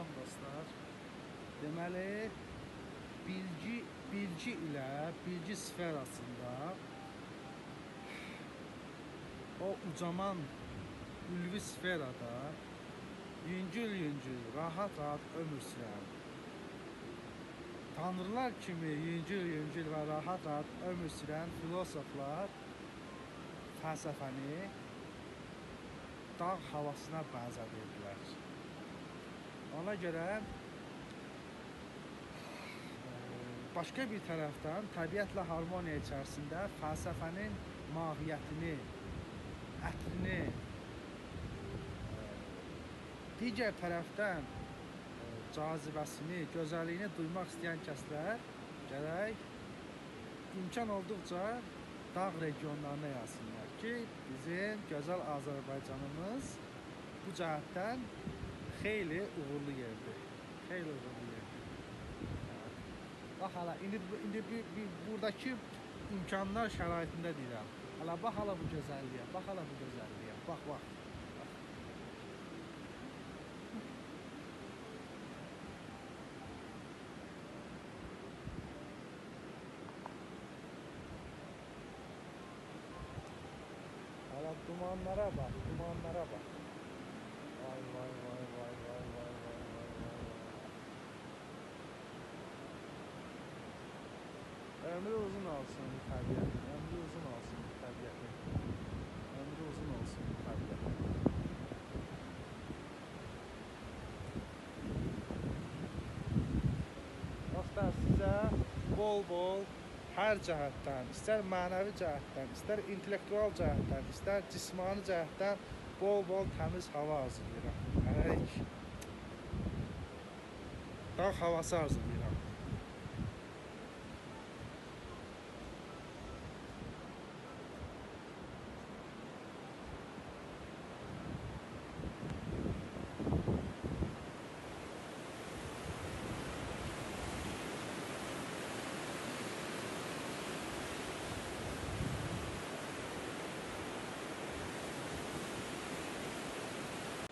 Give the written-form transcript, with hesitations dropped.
Salam dostlar. Deməli, bilgi ilə bilgi sferasında o ucaman ülvi sferada yüngül-yüngül, rahat-rahat ömür sürən, tanrılar kimi yüngül-yüngül və rahat-rahat ömür sürən filosoflar fəlsəfəni dağ havasına bənzədirdilər. Ona görə başqa bir tərəfdən təbiətlə harmoniya içərisində fəlsəfənin mahiyyətini, ətrini, digər tərəfdən cazibəsini, gözəlliyini duymaq istəyən kəslər gərək imkan olduqca dağ regionlarına yazsınlar ki, bizim gözəl Azərbaycanımız bu cəhətdən xeyli uğurlu yerdir. Xeyli uğurlu yerdir. Bax hala, indi buradakı imkanlar şəraitində deyirəm. Hala, bax hala bu gözəlliyə, bax hala bu gözəlliyə, bax, bax. Hala, dumanlara bax, dumanlara bax. Vay, vay, vay, vay, vay, vay, vay, vay, vay. Ömrü uzun olsun təbiətin, ömrü uzun olsun təbiətin, ömrü uzun olsun təbiətin. Dostlar, sizə bol-bol hər cəhətdən, istər mənəvi cəhətdən, istər intellektual cəhətdən, istər cismani cəhətdən bol-bol təmiz hava arzulayıram. Dağ havası arzulayıram.